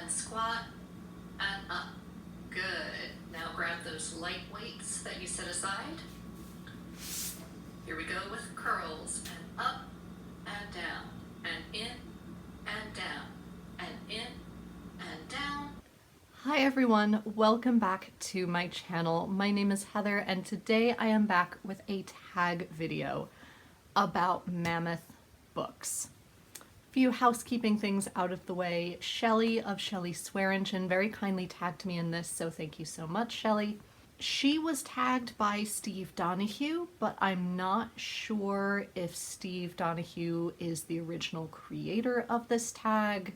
and squat and up. Good. Now grab those light weights that you set aside. Here we go with curls, and up and down, and in and down, and in and down. Hi everyone, welcome back to my channel. My name is Heather and today I am back with a tag video about mammoth books. A few housekeeping things out of the way. Shelley of Shelley Swearingen very kindly tagged me in this, so thank you so much, Shelley. She was tagged by Steve Donahue, but I'm not sure if Steve Donahue is the original creator of this tag.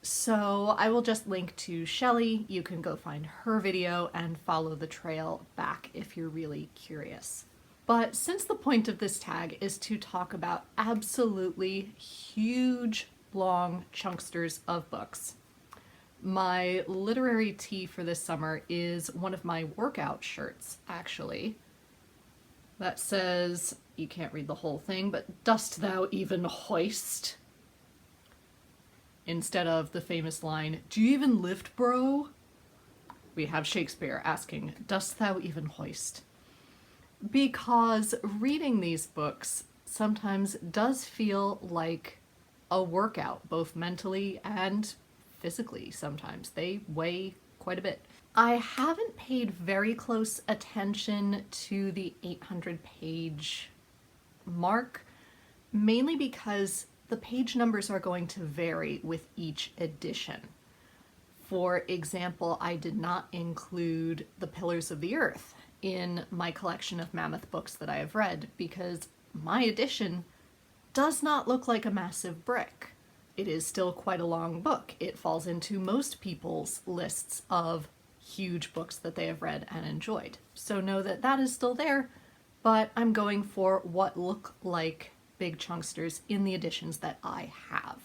So I will just link to Shelley. You can go find her video and follow the trail back if you're really curious. But since the point of this tag is to talk about absolutely huge, long chunksters of books, my literary tee for this summer is one of my workout shirts, actually, that says, you can't read the whole thing, but "Dost thou even hoist?" Instead of the famous line, "Do you even lift, bro?" We have Shakespeare asking, "Dost thou even hoist?" Because reading these books sometimes does feel like a workout, both mentally and physically sometimes. They weigh quite a bit. I haven't paid very close attention to the 800-page mark, mainly because the page numbers are going to vary with each edition. For example, I did not include The Pillars of the Earth in my collection of mammoth books that I have read because my edition does not look like a massive brick. It is still quite a long book. It falls into most people's lists of huge books that they have read and enjoyed. So know that that is still there, but I'm going for what look like big chunksters in the editions that I have.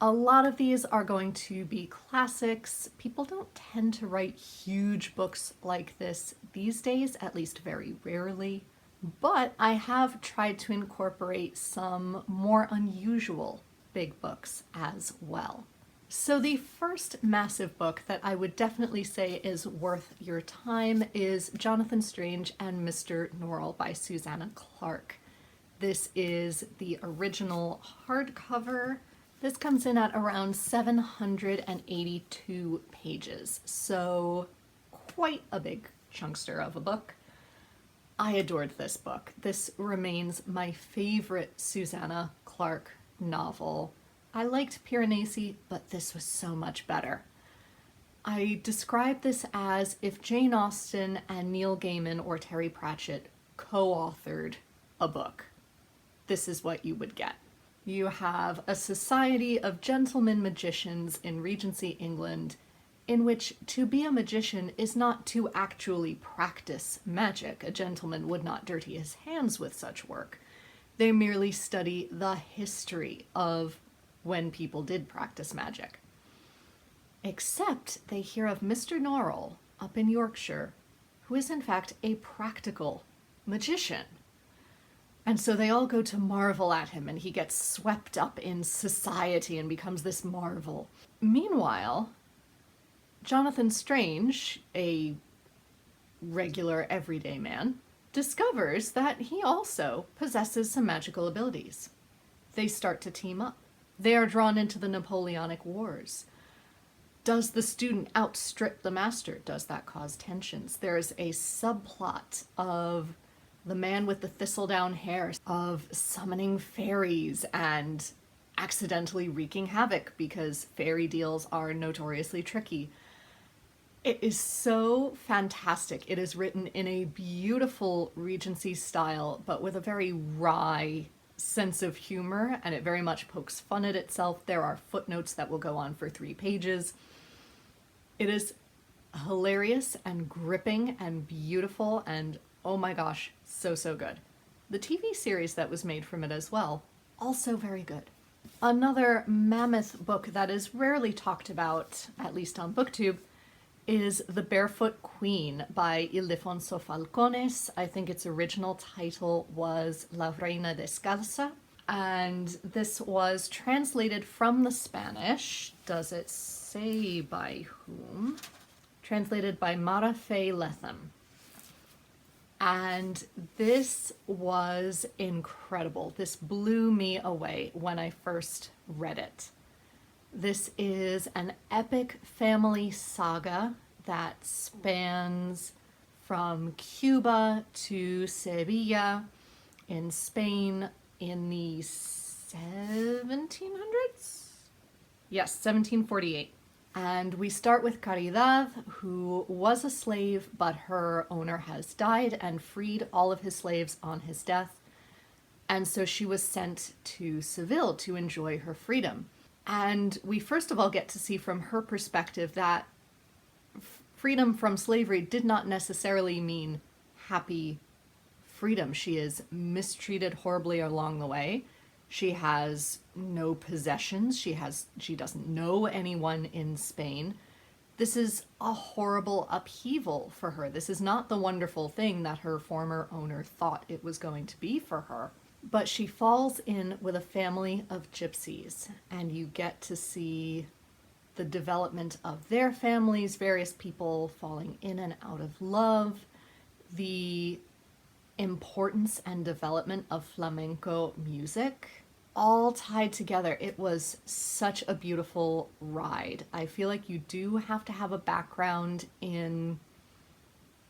A lot of these are going to be classics. People don't tend to write huge books like this these days, at least very rarely. But I have tried to incorporate some more unusual big books as well. So the first massive book that I would definitely say is worth your time is Jonathan Strange and Mr. Norrell by Susanna Clarke. This is the original hardcover. This comes in at around 782 pages, so quite a big chunkster of a book. I adored this book. This remains my favorite Susanna Clarke novel. I liked Piranesi, but this was so much better. I describe this as if Jane Austen and Neil Gaiman or Terry Pratchett co-authored a book. This is what you would get. You have a society of gentlemen magicians in Regency England in which to be a magician is not to actually practice magic. A gentleman would not dirty his hands with such work. They merely study the history of when people did practice magic. Except they hear of Mr. Norrell up in Yorkshire, who is in fact a practical magician. And so they all go to marvel at him, and he gets swept up in society and becomes this marvel. Meanwhile, Jonathan Strange, a regular everyday man, discovers that he also possesses some magical abilities. They start to team up. They are drawn into the Napoleonic Wars. Does the student outstrip the master? Does that cause tensions? There's a subplot of the man with the thistledown hair, of summoning fairies and accidentally wreaking havoc because fairy deals are notoriously tricky. It is so fantastic. It is written in a beautiful Regency style, but with a very wry sense of humor, and it very much pokes fun at itself. There are footnotes that will go on for 3 pages. It is hilarious and gripping and beautiful and, oh my gosh, so good. The TV series that was made from it as well, also very good. Another mammoth book that is rarely talked about, at least on BookTube, is The Barefoot Queen by Ildefonso Falcones. I think its original title was La Reina Descalza. And this was translated from the Spanish. Does it say by whom? Translated by Marafe Letham. And this was incredible. This blew me away when I first read it. This is an epic family saga that spans from Cuba to Sevilla in Spain in the 1700s? Yes, 1748. And we start with Caridad, who was a slave, but her owner has died and freed all of his slaves on his death. And so she was sent to Seville to enjoy her freedom. And we first of all get to see from her perspective that freedom from slavery did not necessarily mean happy freedom. She is mistreated horribly along the way. She has no possessions. She doesn't know anyone in Spain. This is a horrible upheaval for her. This is not the wonderful thing that her former owner thought it was going to be for her. But she falls in with a family of gypsies, and you get to see the development of their families, various people falling in and out of love, the importance and development of flamenco music, all tied together. It was such a beautiful ride. I feel like you do have to have a background in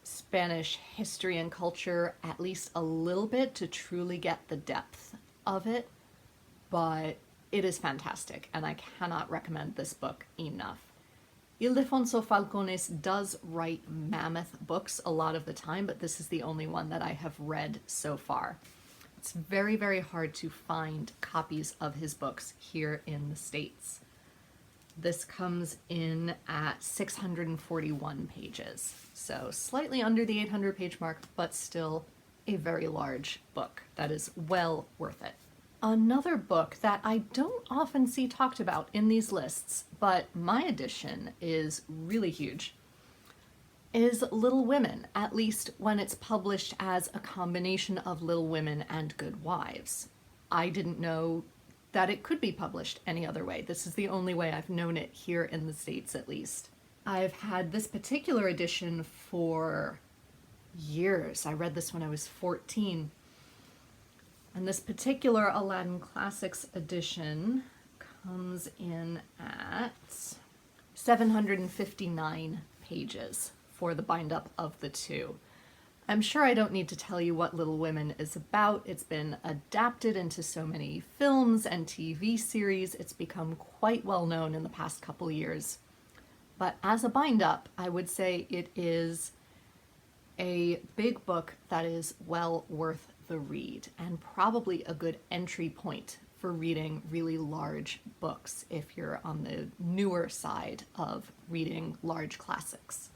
Spanish history and culture, at least a little bit, to truly get the depth of it, but it is fantastic, and I cannot recommend this book enough. Ildefonso Falcones does write mammoth books a lot of the time, but this is the only one that I have read so far. It's very, very hard to find copies of his books here in the States. This comes in at 641 pages, so slightly under the 800 page mark, but still a very large book that is well worth it. Another book that I don't often see talked about in these lists, but my edition is really huge, is Little Women, at least when it's published as a combination of Little Women and Good Wives. I didn't know that it could be published any other way. This is the only way I've known it here in the States, at least. I've had this particular edition for years. I read this when I was 14. And this particular Aladdin Classics edition comes in at 759 pages for the bind-up of the two. I'm sure I don't need to tell you what Little Women is about. It's been adapted into so many films and TV series. It's become quite well known in the past couple years. But as a bind-up, I would say it is a big book that is well worth the read, and probably a good entry point for reading really large books if you're on the newer side of reading large classics.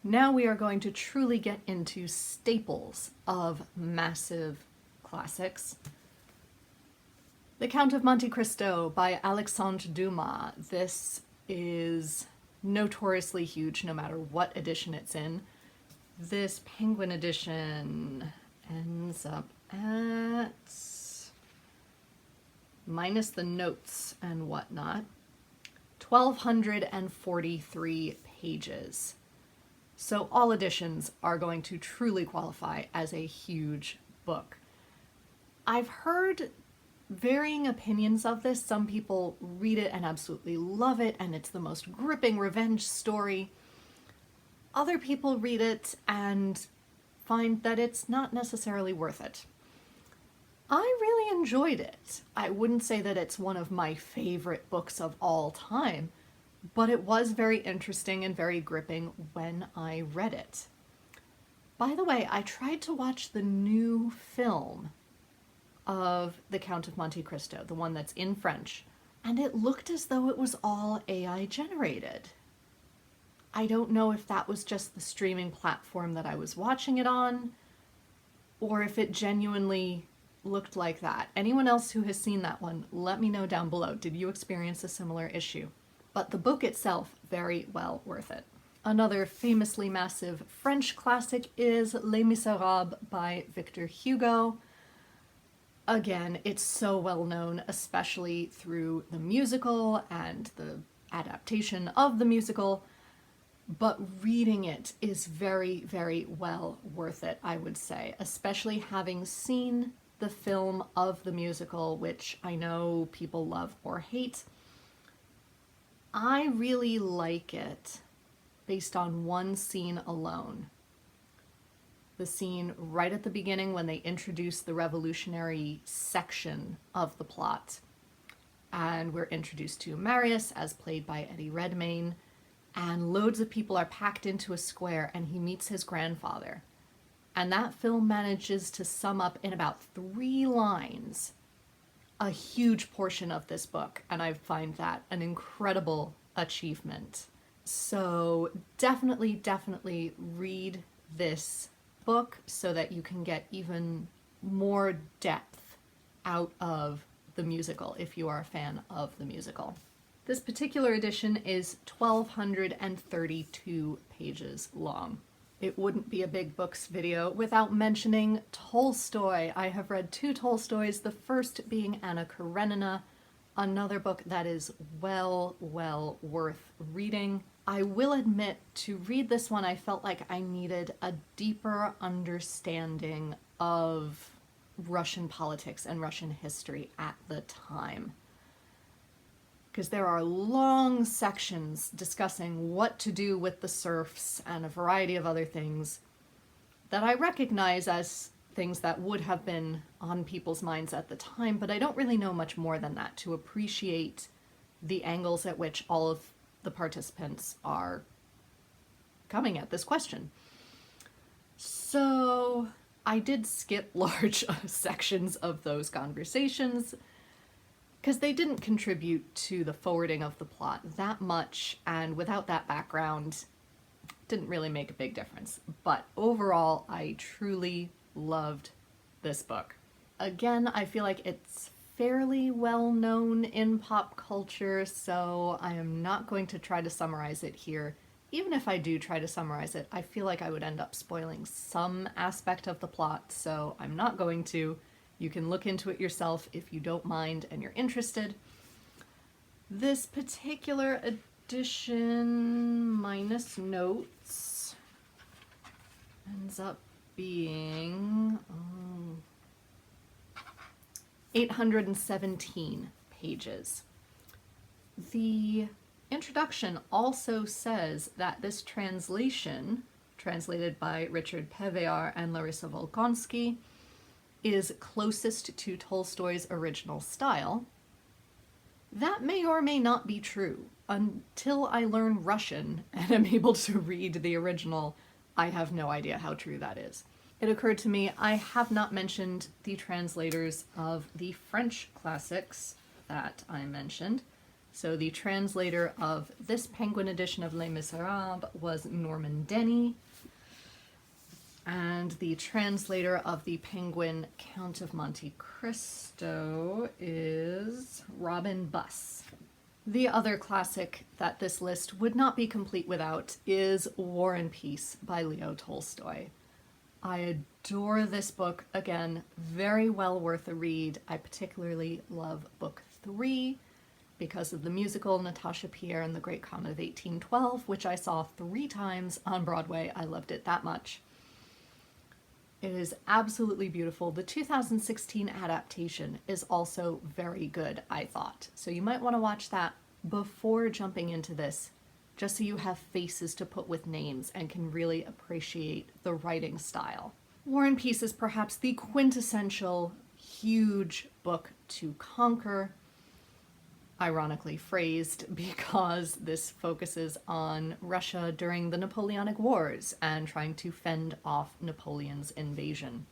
Now we are going to truly get into staples of massive classics. The Count of Monte Cristo by Alexandre Dumas. This is notoriously huge no matter what edition it's in. This Penguin edition ends up at, minus the notes and whatnot, 1,243 pages. So all editions are going to truly qualify as a huge book. I've heard varying opinions of this. Some people read it and absolutely love it, and it's the most gripping revenge story. Other people read it and find that it's not necessarily worth it. I really enjoyed it. I wouldn't say that it's one of my favorite books of all time, but it was very interesting and very gripping when I read it. By the way, I tried to watch the new film of The Count of Monte Cristo, the one that's in French, and it looked as though it was all AI generated. I don't know if that was just the streaming platform that I was watching it on, or if it genuinely looked like that. Anyone else who has seen that one, let me know down below. Did you experience a similar issue? But the book itself, very well worth it. Another famously massive French classic is Les Misérables by Victor Hugo. Again, it's so well known, especially through the musical and the adaptation of the musical, but reading it is very, very well worth it, I would say, especially having seen the film of the musical, which I know people love or hate. I really like it based on one scene alone. The scene right at the beginning when they introduce the revolutionary section of the plot. And we're introduced to Marius, as played by Eddie Redmayne, and loads of people are packed into a square and he meets his grandfather. And that film manages to sum up in about 3 lines a huge portion of this book, and I find that an incredible achievement. So definitely read this book so that you can get even more depth out of the musical if you are a fan of the musical. This particular edition is 1,232 pages long. It wouldn't be a Big Books video without mentioning Tolstoy. I have read 2 Tolstoys, the first being Anna Karenina, another book that is well worth reading. I will admit, to read this one, I felt like I needed a deeper understanding of Russian politics and Russian history at the time. Because there are long sections discussing what to do with the serfs and a variety of other things that I recognize as things that would have been on people's minds at the time, but I don't really know much more than that to appreciate the angles at which all of the participants are coming at this question. So I did skip large sections of those conversations because they didn't contribute to the forwarding of the plot that much, and without that background, didn't really make a big difference. But overall, I truly loved this book. Again, I feel like it's fairly well known in pop culture, so I am not going to try to summarize it here. Even if I do try to summarize it, I feel like I would end up spoiling some aspect of the plot, so I'm not going to. You can look into it yourself if you don't mind and you're interested. This particular edition, minus notes, ends up being 817 pages. The introduction also says that this translation, translated by Richard Pevear and Larissa Volkonsky, is closest to Tolstoy's original style. That may or may not be true. Until I learn Russian and am able to read the original, I have no idea how true that is. It occurred to me I have not mentioned the translators of the French classics that I mentioned. So the translator of this Penguin edition of Les Misérables was Norman Denny, and the translator of the Penguin Count of Monte Cristo is Robin Buss. The other classic that this list would not be complete without is War and Peace by Leo Tolstoy. I adore this book. Again, very well worth a read. I particularly love book 3 because of the musical Natasha Pierre and the Great Comet of 1812, which I saw 3 times on Broadway. I loved it that much. It is absolutely beautiful. The 2016 adaptation is also very good, I thought. So you might want to watch that before jumping into this, just so you have faces to put with names and can really appreciate the writing style. War and Peace is perhaps the quintessential huge book to conquer, ironically phrased, because this focuses on Russia during the Napoleonic Wars and trying to fend off Napoleon's invasion.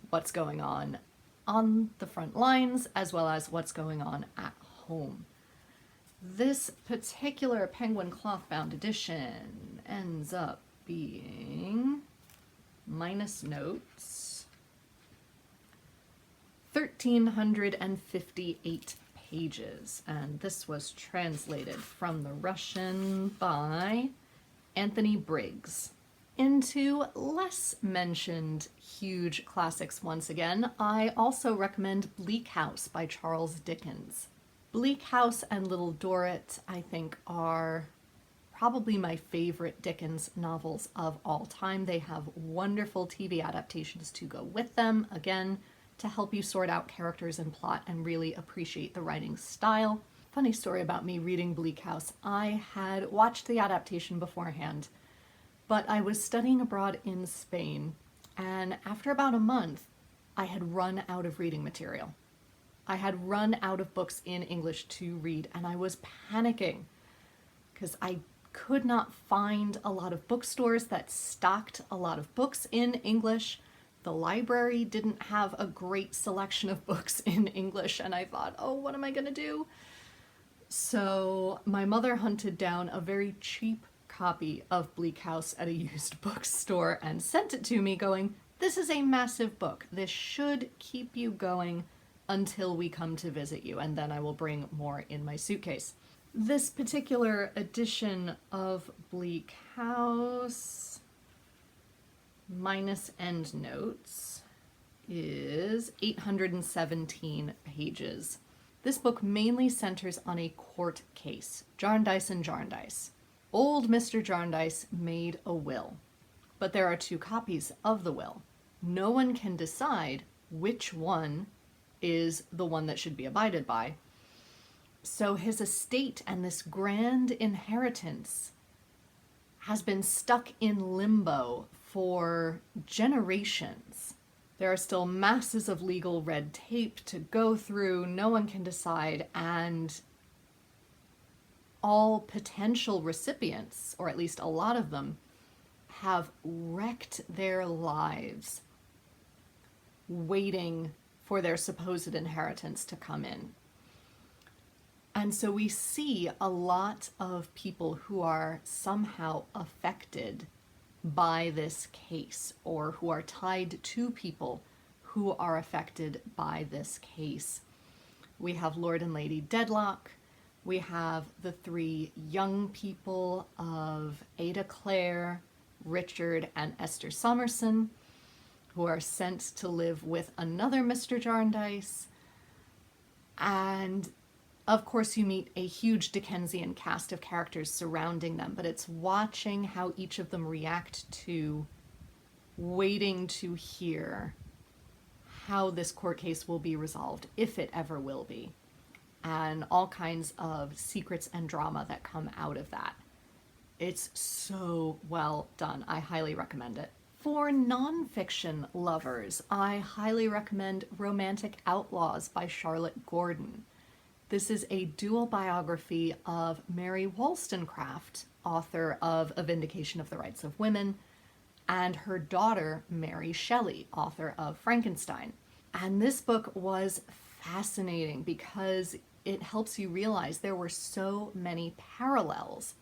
What's going on the front lines, as well as what's going on at home. This particular Penguin cloth-bound edition ends up being, minus notes, 1,358 pages, and this was translated from the Russian by Anthony Briggs. into less mentioned huge classics once again. I also recommend Bleak House by Charles Dickens. Bleak House and Little Dorrit, I think, are probably my favorite Dickens novels of all time. They have wonderful TV adaptations to go with them, again, to help you sort out characters and plot and really appreciate the writing style. Funny story about me reading Bleak House. I had watched the adaptation beforehand, but I was studying abroad in Spain, and after about a month, I had run out of reading material. I had run out of books in English to read, and I was panicking because I could not find a lot of bookstores that stocked a lot of books in English. The library didn't have a great selection of books in English, and I thought, oh, what am I going to do? So my mother hunted down a very cheap copy of Bleak House at a used bookstore and sent it to me going, this is a massive book. This should keep you going until we come to visit you, and then I will bring more in my suitcase. This particular edition of Bleak House, minus endnotes, is 817 pages. This book mainly centers on a court case, Jarndyce and Jarndyce. Old Mr. Jarndyce made a will, but there are 2 copies of the will. No one can decide which one is the one that should be abided by. So his estate and this grand inheritance has been stuck in limbo for generations. There are still masses of legal red tape to go through, no one can decide, and all potential recipients, or at least a lot of them, have wrecked their lives waiting for their supposed inheritance to come in. And so we see a lot of people who are somehow affected by this case, or who are tied to people who are affected by this case. We have Lord and Lady Dedlock. We have the 3 young people of Ada Clare, Richard, and Esther Summerson, who are sent to live with another Mr. Jarndyce. And of course, you meet a huge Dickensian cast of characters surrounding them, but it's watching how each of them react to waiting to hear how this court case will be resolved, if it ever will be, and all kinds of secrets and drama that come out of that. It's so well done. I highly recommend it. For nonfiction lovers, I highly recommend Romantic Outlaws by Charlotte Gordon. This is a dual biography of Mary Wollstonecraft, author of A Vindication of the Rights of Women, and her daughter, Mary Shelley, author of Frankenstein. And this book was fascinating because it helps you realize there were so many parallels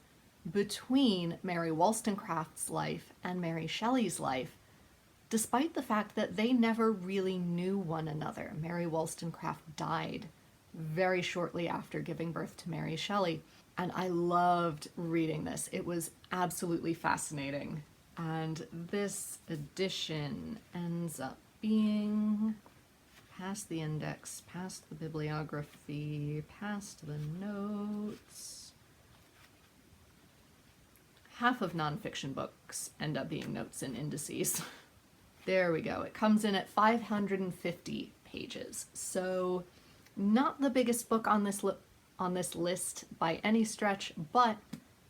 between Mary Wollstonecraft's life and Mary Shelley's life, despite the fact that they never really knew one another. Mary Wollstonecraft died very shortly after giving birth to Mary Shelley, and I loved reading this. It was absolutely fascinating. And this edition ends up being past the index, past the bibliography, past the notes. Half of nonfiction books end up being notes and indices. There we go. It comes in at 550 pages. So not the biggest book on this list by any stretch, but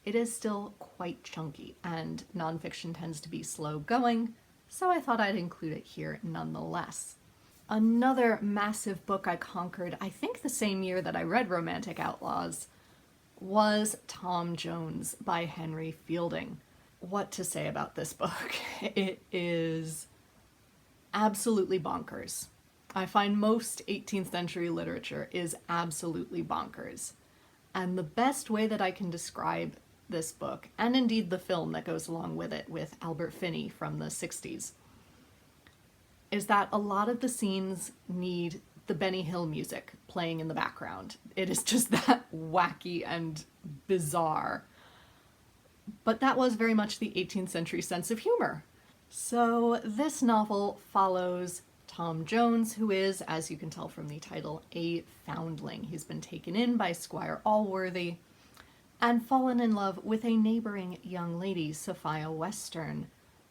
it is still quite chunky, and nonfiction tends to be slow going, so I thought I'd include it here nonetheless. Another massive book I conquered, I think the same year that I read Romantic Outlaws, was Tom Jones by Henry Fielding. What to say about this book? It is absolutely bonkers. I find most 18th century literature is absolutely bonkers. And the best way that I can describe this book, and indeed the film that goes along with it with Albert Finney from the 60s, is that a lot of the scenes need the Benny Hill music playing in the background. It is just that wacky and bizarre. but that was very much the 18th century sense of humor. So this novel follows Tom Jones, who is, as you can tell from the title, a foundling. He's been taken in by Squire Allworthy and fallen in love with a neighboring young lady, Sophia Western.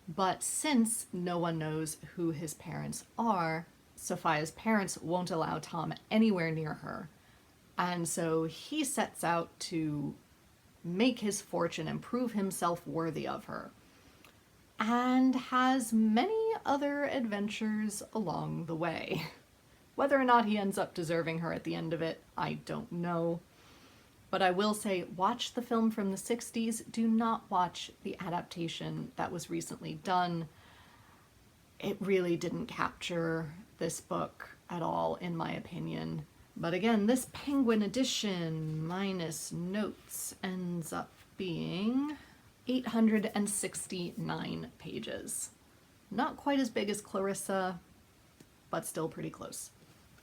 But since no one knows who his parents are, Sophia's parents won't allow Tom anywhere near her. And so he sets out to make his fortune and prove himself worthy of her, and has many other adventures along the way. Whether or not he ends up deserving her at the end of it, I don't know. But I will say, watch the film from the 60s. Do not watch the adaptation that was recently done. It really didn't capture this book at all, in my opinion. But again, this Penguin edition, minus notes, ends up being 869 pages. Not quite as big as Clarissa, but still pretty close.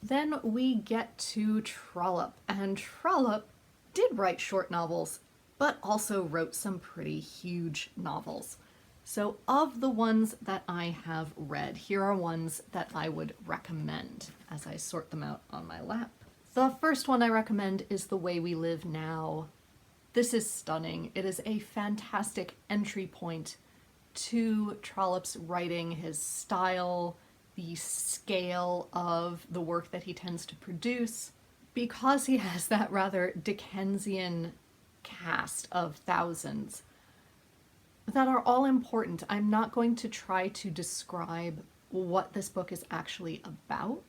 Then we get to Trollope, and Trollope did write short novels, but also wrote some pretty huge novels. So of the ones that I have read, here are ones that I would recommend as I sort them out on my lap. The first one I recommend is The Way We Live Now. This is stunning. It is a fantastic entry point to Trollope's writing, his style, the scale of the work that he tends to produce. Because he has that rather Dickensian cast of thousands that are all important, I'm not going to try to describe what this book is actually about.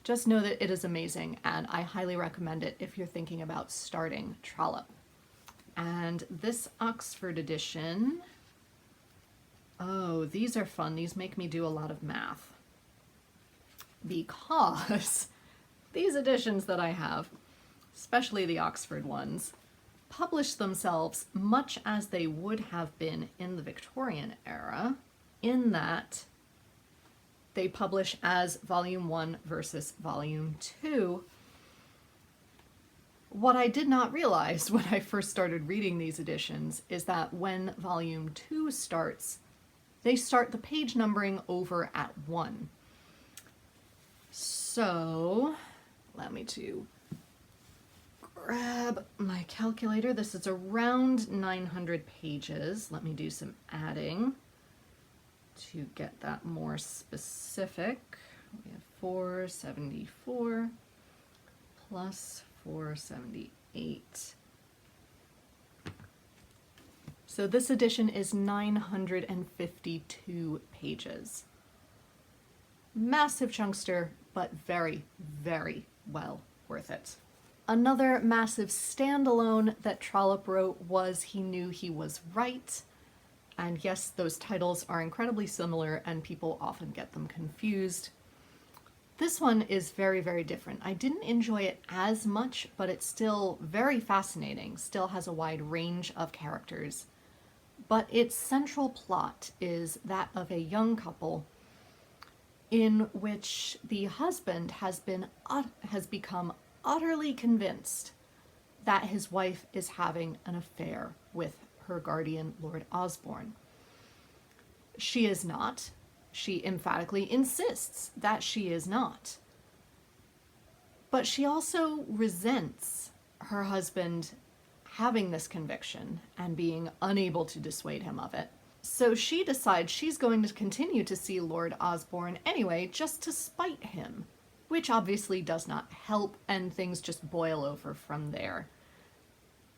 Just know that it is amazing, and I highly recommend it if you're thinking about starting Trollope. And this Oxford edition, oh, these are fun. These make me do a lot of math. Because these editions that I have, especially the Oxford ones, publish themselves much as they would have been in the Victorian era, in that they publish as Volume 1 versus Volume 2. What I did not realize when I first started reading these editions is that when Volume 2 starts, they start the page numbering over at 1. So, allow me to grab my calculator. This is around 900 pages. Let me do some adding to get that more specific. We have 474 plus 478. So this edition is 952 pages. Massive chunkster, but very, very well worth it. Another massive standalone that Trollope wrote was He Knew He Was Right. And yes, those titles are incredibly similar and people often get them confused. This one is very, very different. I didn't enjoy it as much, but it's still very fascinating, still has a wide range of characters. But its central plot is that of a young couple in which the husband has become utterly convinced that his wife is having an affair with her guardian, Lord Osborne. She is not. She emphatically insists that she is not. But she also resents her husband having this conviction and being unable to dissuade him of it. So she decides she's going to continue to see Lord Osborne anyway, just to spite him, which obviously does not help, and things just boil over from there.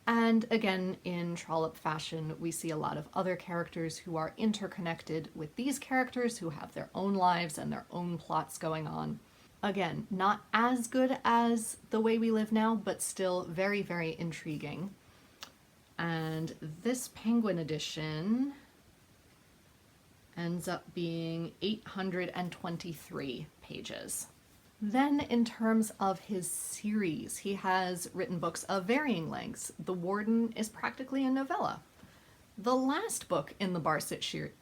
And again, in Trollope fashion, we see a lot of other characters who are interconnected with these characters who have their own lives and their own plots going on. Again, not as good as The Way We Live Now, but still very, very intriguing. And this Penguin edition ends up being 823 pages. Then in terms of his series, he has written books of varying lengths. The Warden is practically a novella. The last book in the Barsetshire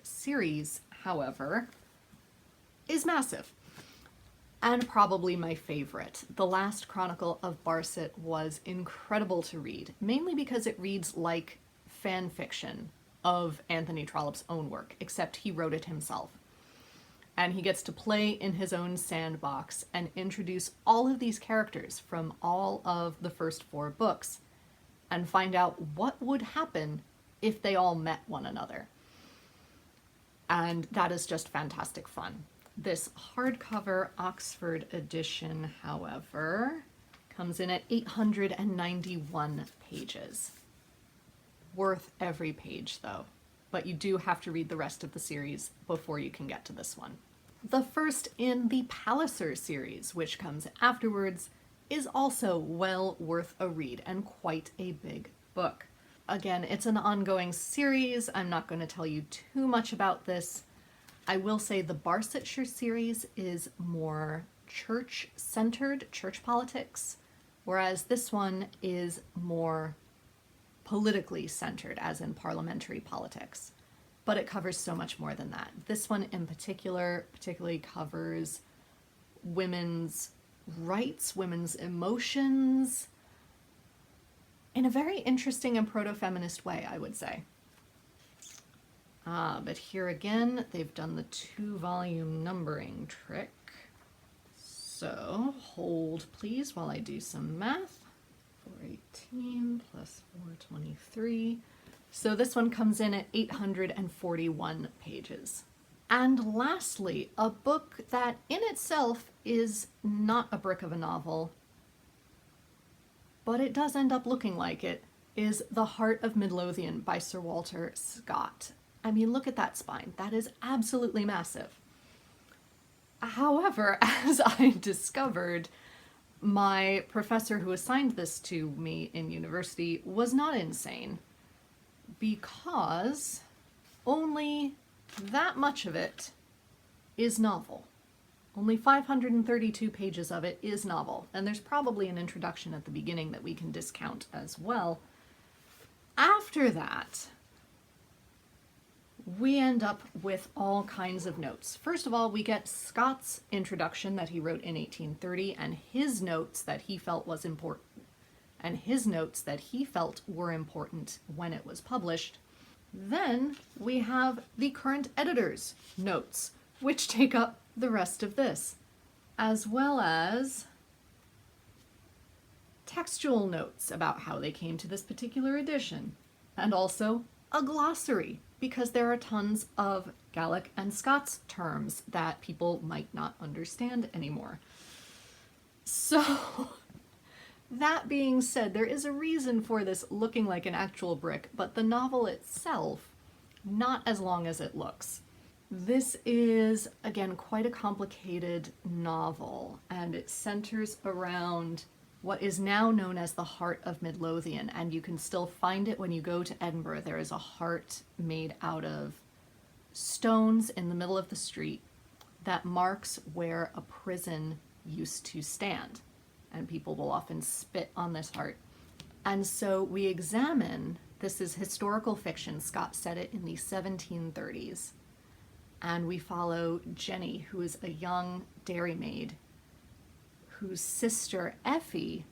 series, however, is massive. And probably my favorite. The Last Chronicle of Barset was incredible to read, mainly because it reads like fan fiction of Anthony Trollope's own work, except he wrote it himself. And he gets to play in his own sandbox and introduce all of these characters from all of the first 4 books and find out what would happen if they all met one another. And that is just fantastic fun. This hardcover Oxford edition, however, comes in at 891 pages. Worth every page, though. But you do have to read the rest of the series before you can get to this one. The first in the Palliser series, which comes afterwards, is also well worth a read and quite a big book. Again, it's an ongoing series. I'm not going to tell you too much about this. I will say the Barsetshire series is more church-centered, church politics, whereas this one is more politically centered, as in parliamentary politics. But it covers so much more than that. This one in particularly covers women's rights, women's emotions, in a very interesting and proto-feminist way, I would say. But here again, they've done the 2-volume numbering trick. So, hold please while I do some math. 418 plus 423. So this one comes in at 841 pages. And lastly, a book that in itself is not a brick of a novel, but it does end up looking like it, is The Heart of Midlothian by Sir Walter Scott. I mean, look at that spine. That is absolutely massive. However, as I discovered, my professor who assigned this to me in university was not insane, because only that much of it is novel. Only 532 pages of it is novel, and there's probably an introduction at the beginning that we can discount as well. After that, we end up with all kinds of notes. First of all, we get Scott's introduction that he wrote in 1830 and his notes that he felt was important, and his notes that he felt were important when it was published. Then we have the current editor's notes, which take up the rest of this, as well as textual notes about how they came to this particular edition, and also a glossary, because there are tons of Gaelic and Scots terms that people might not understand anymore. So, that being said, there is a reason for this looking like an actual brick, but the novel itself, not as long as it looks. This is, again, quite a complicated novel, and it centers around what is now known as the Heart of Midlothian, and you can still find it when you go to Edinburgh. There is a heart made out of stones in the middle of the street that marks where a prison used to stand, and people will often spit on this heart. And so we examine, this is historical fiction, Scott said it in the 1730s, and we follow Jenny, who is a young dairymaid whose sister Effie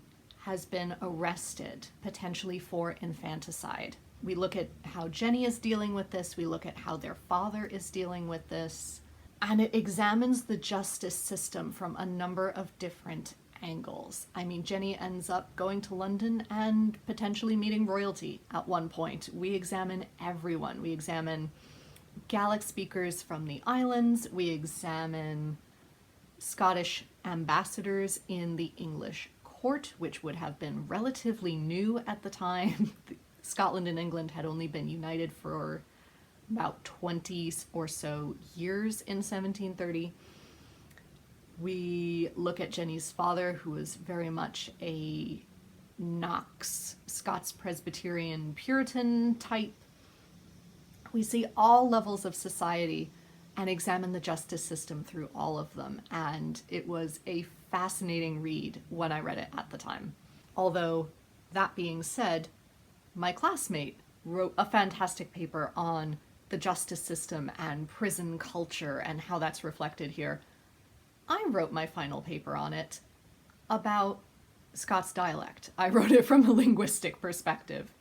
has been arrested, potentially for infanticide. We look at how Jenny is dealing with this, we look at how their father is dealing with this, and it examines the justice system from a number of different angles. I mean, Jenny ends up going to London and potentially meeting royalty at one point. We examine everyone. We examine Gaelic speakers from the islands, we examine Scottish ambassadors in the English court, which would have been relatively new at the time. Scotland and England had only been united for about 20 or so years in 1730. We look at Jenny's father, who was very much a Knox, Scots Presbyterian Puritan type. We see all levels of society and examine the justice system through all of them, and it was a fascinating read when I read it at the time. Although, that being said, my classmate wrote a fantastic paper on the justice system and prison culture and how that's reflected here. I wrote my final paper on it about Scots dialect. I wrote it from a linguistic perspective,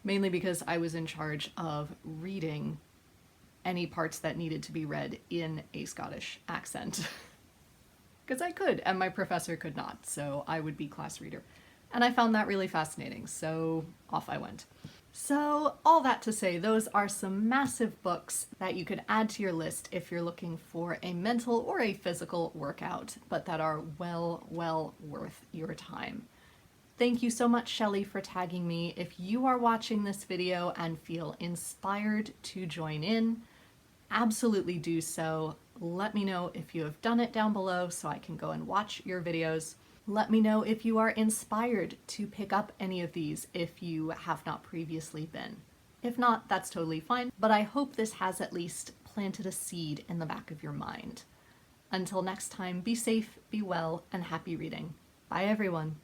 mainly because I was in charge of reading any parts that needed to be read in a Scottish accent. Because I could, and my professor could not, so I would be class reader. And I found that really fascinating, so off I went. So, all that to say, those are some massive books that you could add to your list if you're looking for a mental or a physical workout, but that are well worth your time. Thank you so much, Shelley, for tagging me. If you are watching this video and feel inspired to join in, absolutely do so. Let me know if you have done it down below so I can go and watch your videos. Let me know if you are inspired to pick up any of these if you have not previously been. If not, that's totally fine, but I hope this has at least planted a seed in the back of your mind. Until next time, be safe, be well, and happy reading. Bye everyone.